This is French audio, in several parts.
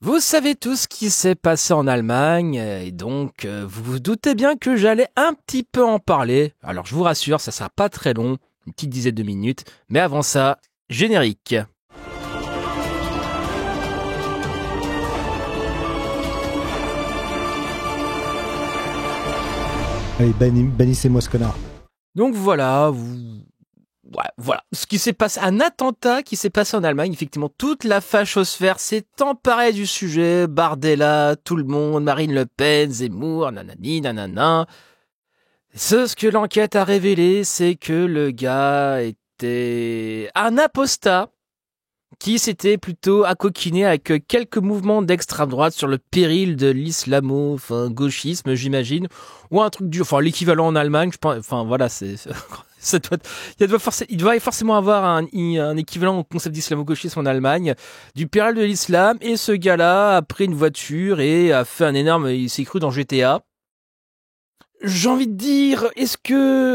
Vous savez tout ce qui s'est passé en Allemagne, et donc vous vous doutez bien que j'allais un petit peu en parler. Alors je vous rassure, ça sera pas très long, une petite dizaine de minutes, mais avant ça, générique. Allez, bannissez-moi ce connard. Donc voilà, voilà, ce qui s'est passé, un attentat qui s'est passé en Allemagne, effectivement, toute la fachosphère s'est emparée du sujet, Bardella, tout le monde, Marine Le Pen, Zemmour, nanani, nanana. Ce que l'enquête a révélé, c'est que le gars était un apostat qui s'était plutôt accoquiné avec quelques mouvements d'extrême droite sur le péril de gauchisme, j'imagine, ou un truc dur, enfin l'équivalent en Allemagne, je pense, enfin voilà, il doit forcément avoir un équivalent au concept d'islamo-gauchisme en Allemagne, du péril de l'islam, et ce gars-là a pris une voiture et a fait il s'est cru dans GTA. J'ai envie de dire,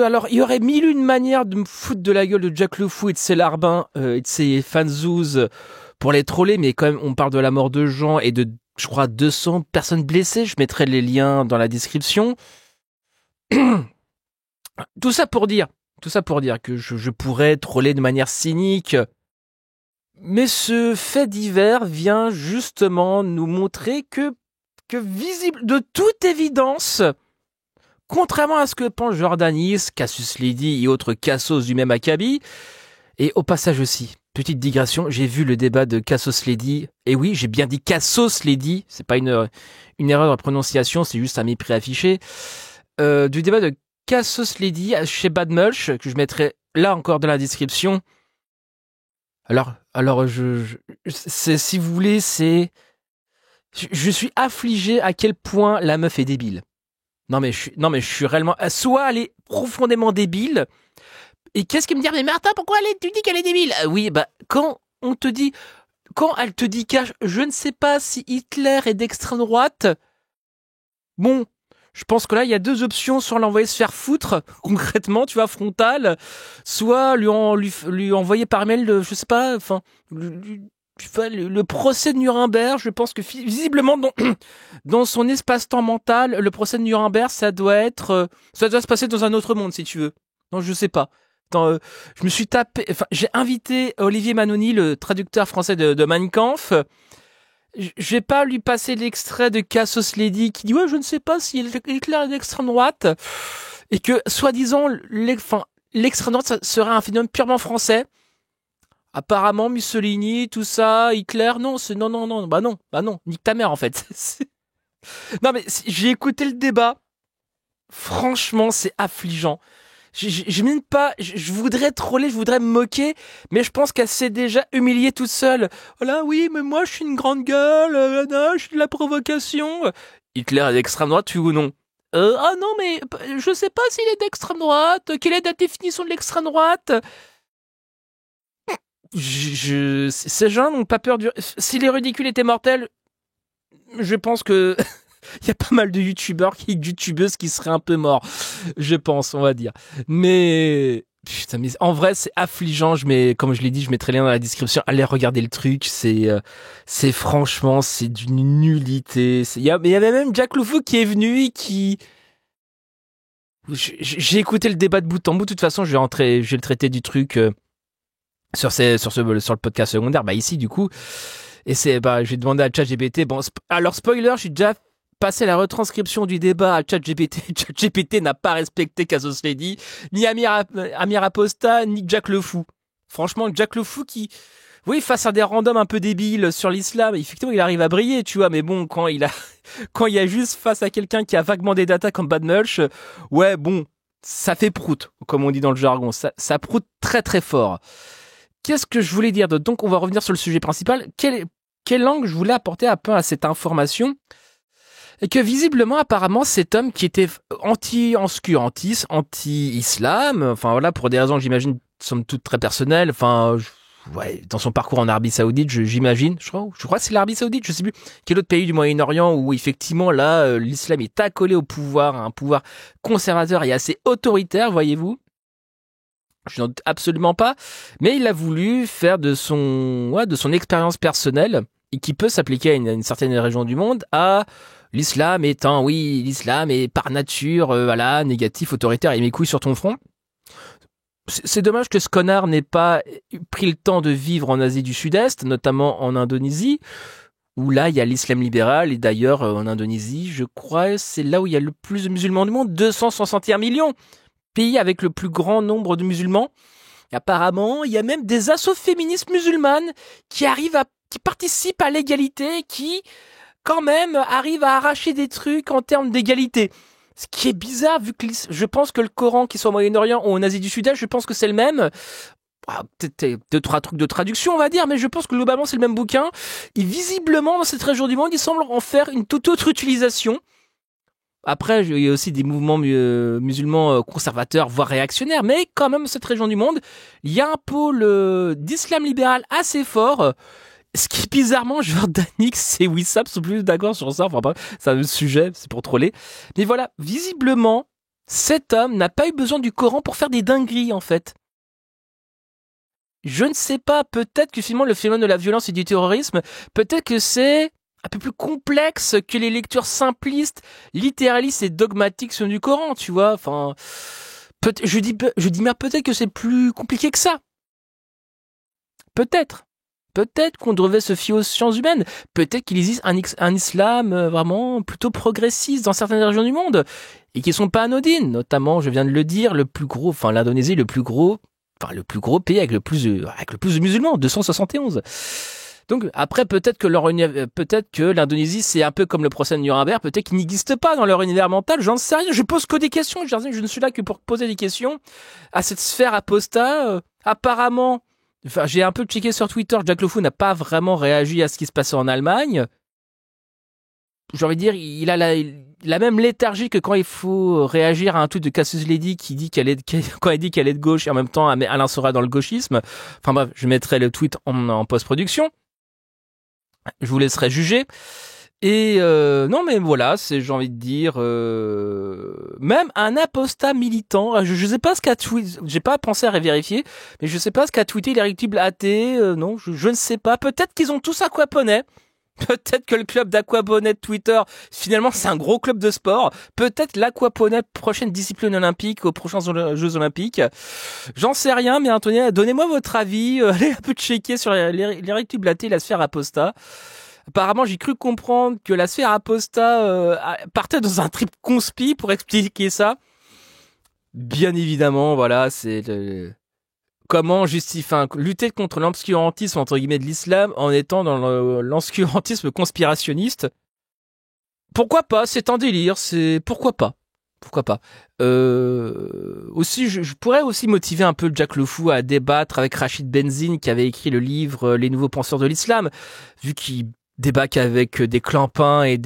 alors, il y aurait mille une manières de me foutre de la gueule de Jack Le Fou et de ses larbins, et de ses fanzouz pour les troller, mais quand même, on parle de la mort de gens et de, je crois, 200 personnes blessées. Je mettrai les liens dans la description. Tout ça pour dire que je pourrais troller de manière cynique. Mais ce fait divers vient justement nous montrer que visible, de toute évidence, contrairement à ce que pense Jordanis, Cassius Lady et autres cassos du même acabit, et au passage aussi, petite digression, j'ai vu le débat de Cassius Lady, et oui, j'ai bien dit Cassius Lady, c'est pas une erreur de prononciation, c'est juste un mépris affiché, du débat de Cassius Lady chez Bad Mulch, que je mettrai là encore dans la description. Alors, si vous voulez, je suis affligé à quel point la meuf est débile. Non mais je suis réellement, soit elle est profondément débile. Et qu'est-ce qui me dit, mais Martin, pourquoi tu dis qu'elle est débile? Oui, quand elle te dit je ne sais pas si Hitler est d'extrême droite. Bon, je pense que là il y a deux options: soit l'envoyer se faire foutre concrètement, tu vois, frontal, soit lui envoyer par mail, je sais pas, enfin. Le procès de Nuremberg, je pense que visiblement dans son espace-temps mental, le procès de Nuremberg, ça doit se passer dans un autre monde, si tu veux. Non, je sais pas. Attends, je me suis tapé, j'ai invité Olivier Manoni, le traducteur français de Mein Kampf. Je vais pas lui passer l'extrait de Cassius Lady qui dit ouais, je ne sais pas si Hitler est d'extrême droite, et que soi-disant l'extrême droite ça serait un phénomène purement français. Apparemment, Mussolini, tout ça, Hitler, non, non, nique ta mère en fait. Non mais j'ai écouté le débat. Franchement, c'est affligeant. Je même pas, je voudrais troller, je voudrais me moquer, mais je pense qu'elle s'est déjà humiliée toute seule. Oh là, oui, mais moi je suis une grande gueule, je suis de la provocation. Hitler est d'extrême droite, tu ou non? Ah non, mais je sais pas s'il est d'extrême droite. Quelle est la définition de l'extrême droite? Ces gens n'ont pas peur du... Si les ridicules étaient mortels, je pense que il y a pas mal de youtubeuses qui seraient un peu morts, je pense, on va dire. Mais putain, mais en vrai, c'est affligeant. Comme je l'ai dit, je mettrai les liens dans la description. Allez regarder le truc. C'est franchement, c'est d'une nullité. Il y avait même Jack Le Fou qui est venu et qui... J'ai écouté le débat de bout en bout. De toute façon, je vais le traiter du truc... sur le podcast secondaire, ici du coup, et j'ai demandé à ChatGPT. Bon, alors spoiler, j'ai déjà passé la retranscription du débat à ChatGPT. ChatGPT n'a pas respecté Cassius Lady, ni Amir Aposta, ni Jack Le Fou. Franchement, Jack Le Fou qui, oui, face à des randoms un peu débiles sur l'islam, effectivement, il arrive à briller, tu vois, mais bon, quand il y a juste face à quelqu'un qui a vaguement des datas comme Bad Mulch, ouais, bon, ça fait prout, comme on dit dans le jargon, ça proute très très fort. Qu'est-ce que je voulais dire? Donc, on va revenir sur le sujet principal. Quel angle je voulais apporter un peu à cette information? Et que visiblement, apparemment, cet homme qui était anti-obscurantisme, anti-islam, enfin voilà, pour des raisons, j'imagine, somme toute très personnelles, dans son parcours en Arabie Saoudite, j'imagine, je crois que c'est l'Arabie Saoudite, je sais plus, quel autre pays du Moyen-Orient où effectivement, là, l'islam est accolé au pouvoir, un pouvoir conservateur et assez autoritaire, voyez-vous. Je n'en doute absolument pas, mais il a voulu faire de son expérience personnelle, et qui peut s'appliquer à une certaine région du monde, à l'islam étant, oui, l'islam est par nature, voilà, négatif, autoritaire, et mes couilles sur ton front. C'est dommage que ce connard n'ait pas pris le temps de vivre en Asie du Sud-Est, notamment en Indonésie, où là, il y a l'islam libéral, et d'ailleurs, en Indonésie, je crois, c'est là où il y a le plus de musulmans du monde, 261 millions, pays avec le plus grand nombre de musulmans. Et apparemment, il y a même des assos féministes musulmanes qui participent à l'égalité, qui, quand même, arrivent à arracher des trucs en termes d'égalité. Ce qui est bizarre, vu que je pense que le Coran, qui soit au Moyen-Orient ou en Asie du Sud-Est, je pense que c'est le même. Peut-être 2-3 trucs de traduction, on va dire, mais je pense que globalement, c'est le même bouquin. Et visiblement, dans cette région du monde, ils semblent en faire une toute autre utilisation. Après, il y a aussi des mouvements musulmans conservateurs, voire réactionnaires, mais quand même, cette région du monde, il y a un pôle d'islam libéral assez fort. Ce qui, bizarrement, Jordanix et Wissam sont plus d'accord sur ça. Enfin, c'est un sujet, c'est pour troller. Mais voilà, visiblement, cet homme n'a pas eu besoin du Coran pour faire des dingueries, en fait. Je ne sais pas, peut-être que finalement, le phénomène de la violence et du terrorisme, peut-être que c'est un peu plus complexe que les lectures simplistes, littéralistes et dogmatiques sont du Coran, tu vois. Enfin, je dis mais peut-être que c'est plus compliqué que ça. Peut-être qu'on devrait se fier aux sciences humaines. Peut-être qu'il existe un islam vraiment plutôt progressiste dans certaines régions du monde et qui sont pas anodines. Notamment, je viens de le dire, l'Indonésie, le plus gros pays avec le plus de musulmans, 271. Donc après, peut-être que l'Indonésie, c'est un peu comme le procès de Nuremberg, peut-être qu'il n'existe pas dans leur univers mental, j'en sais rien, je pose que des questions, je ne suis là que pour poser des questions à cette sphère apostat. Apparemment, j'ai un peu checké sur Twitter, Jack LeFou n'a pas vraiment réagi à ce qui se passait en Allemagne. J'ai envie de dire, il a la même léthargie que quand il faut réagir à un tweet de Cassius Lady qui dit quand elle dit qu'elle est de gauche et en même temps Alain Soral dans le gauchisme. Enfin bref, je mettrai le tweet en post-production. Je vous laisserai juger. Et non mais voilà, j'ai envie de dire même un apostat militant, je sais pas ce qu'a tweeté, j'ai pas pensé à vérifier, mais je sais pas ce qu'a tweeté l'irréductible athée, non, je ne sais pas, peut-être qu'ils ont tous aquaponais. Peut-être que le club d'aquaponais de Twitter, finalement, c'est un gros club de sport. Peut-être l'aquaponais, prochaine discipline olympique aux prochains Jeux Olympiques. J'en sais rien, mais Antonia, donnez-moi votre avis. Allez un peu checker sur l'irréductible athée et la sphère apostat. Apparemment, j'ai cru comprendre que la sphère apostat partait dans un trip conspi pour expliquer ça. Bien évidemment, voilà, c'est comment lutter contre l'obscurantisme entre guillemets de l'islam en étant dans l'obscurantisme conspirationniste. Pourquoi pas, c'est un délire, pourquoi pas. Aussi, je pourrais aussi motiver un peu Jack LeFou à débattre avec Rachid Benzine qui avait écrit le livre Les nouveaux penseurs de l'islam, vu qu'il débat qu'avec des clampins et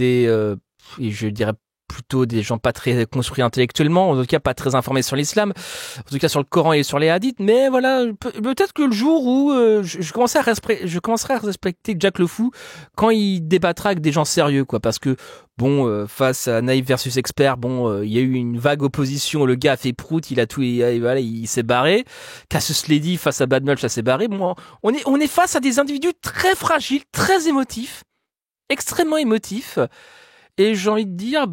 et je dirais plutôt des gens pas très construits intellectuellement, en tout cas pas très informés sur l'islam, en tout cas sur le Coran et sur les hadiths, mais voilà, peut-être que le jour où je commencerai à respecter Jack LeFou quand il débattra avec des gens sérieux, quoi, parce que bon, face à Naïf versus Expert, il y a eu une vague opposition, le gars a fait prout, il s'est barré. Cassius Lady face à Bad Mulch, ça s'est barré. Bon, on est face à des individus très fragiles, très émotifs, extrêmement émotifs. Et j'ai envie de dire,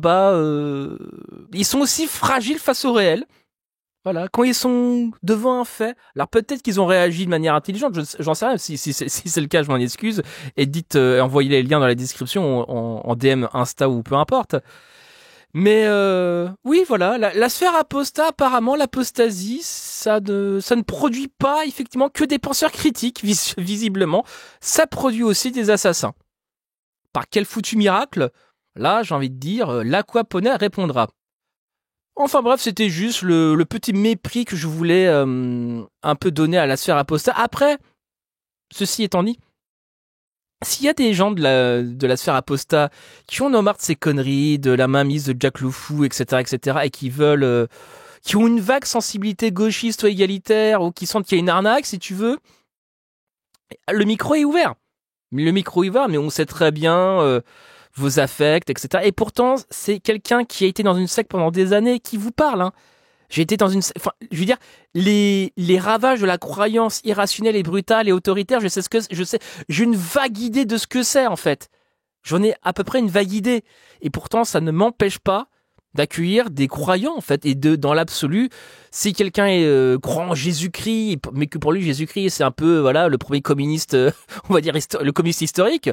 ils sont aussi fragiles face au réel. Voilà, quand ils sont devant un fait. Alors peut-être qu'ils ont réagi de manière intelligente, j'en sais rien. Si c'est le cas, je m'en excuse. Et envoyez les liens dans la description en DM Insta ou peu importe. Mais oui, voilà, la sphère apostat, apparemment, l'apostasie, ça ne produit pas effectivement que des penseurs critiques, visiblement. Ça produit aussi des assassins. Par quel foutu miracle ? Là, j'ai envie de dire, l'aquaponais répondra. Enfin bref, c'était juste le petit mépris que je voulais un peu donner à la sphère apostat. Après, ceci étant dit, s'il y a des gens de la sphère apostat qui en ont marre de ces conneries, de la mainmise de Jack LeFou, etc., et qui veulent, qui ont une vague sensibilité gauchiste ou égalitaire, ou qui sentent qu'il y a une arnaque, si tu veux, le micro est ouvert. Mais on sait très bien vos affects, etc. Et pourtant, c'est quelqu'un qui a été dans une secte pendant des années qui vous parle. Hein. J'ai été dans enfin, je veux dire, les ravages de la croyance irrationnelle et brutale et autoritaire, j'ai une vague idée de ce que c'est, en fait. J'en ai à peu près une vague idée. Et pourtant, ça ne m'empêche pas d'accueillir des croyants, en fait. Et dans l'absolu, si quelqu'un croit en Jésus-Christ, mais que pour lui, Jésus-Christ, c'est un peu, voilà, le premier communiste, on va dire, le communiste historique,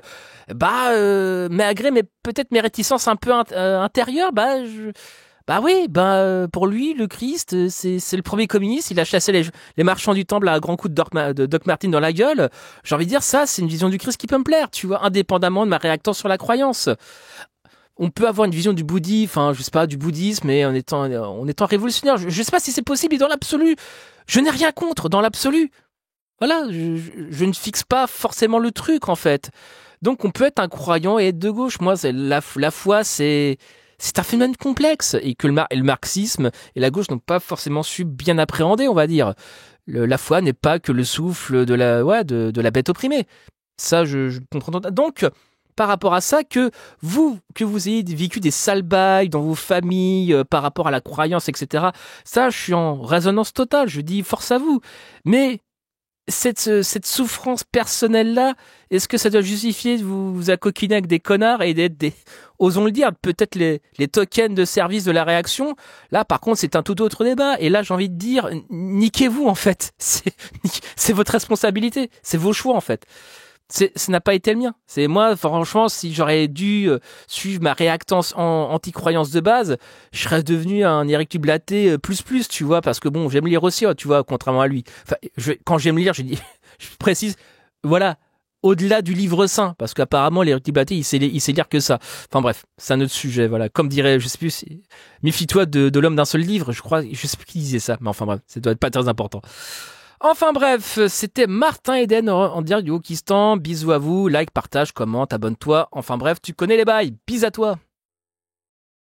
malgré peut-être mes réticences un peu intérieures, oui, pour lui, le Christ, c'est le premier communiste. Il a chassé les marchands du temple à un grand coup de Doc Martin dans la gueule. J'ai envie de dire, ça, c'est une vision du Christ qui peut me plaire, tu vois, indépendamment de ma réactance sur la croyance. On peut avoir une vision du bouddhisme, enfin, je sais pas, du bouddhisme, mais en étant révolutionnaire. Je sais pas si c'est possible, mais dans l'absolu, je n'ai rien contre, dans l'absolu. Voilà, je ne fixe pas forcément le truc, en fait. Donc, on peut être un croyant et être de gauche. Moi, la foi, c'est un phénomène complexe et que le marxisme et la gauche n'ont pas forcément su bien appréhender, on va dire. La foi n'est pas que le souffle de la bête opprimée. Ça, je comprends. Donc, par rapport à ça, que vous ayez vécu des sales bails dans vos familles par rapport à la croyance, etc., ça, je suis en résonance totale. Je dis force à vous. Mais cette souffrance personnelle-là, est-ce que ça doit justifier de vous accoquiner avec des connards et d'être osons le dire, peut-être les tokens de service de la réaction? Là, par contre, c'est un tout autre débat. Et là, j'ai envie de dire, niquez-vous, en fait. C'est votre responsabilité. C'est vos choix, en fait. Ça n'a pas été le mien. C'est moi, franchement, si j'aurais dû suivre ma réactance anti-croyance de base, je serais devenu un Éric Dublaté plus, tu vois, parce que bon, j'aime lire aussi, tu vois, contrairement à lui. Enfin, quand j'aime lire, je précise, voilà, au-delà du livre saint, parce qu'apparemment, l'Éric Dublaté, il sait lire que ça. Enfin bref, c'est un autre sujet, voilà. Comme dirait, je sais plus, méfie-toi de l'homme d'un seul livre, je sais plus qui disait ça, mais enfin bref, ça doit être pas très important. Enfin bref, c'était Martin Eden en direct du Wokistan. Bisous à vous, like, partage, commente, abonne-toi. Enfin bref, tu connais les bails. Bis à toi.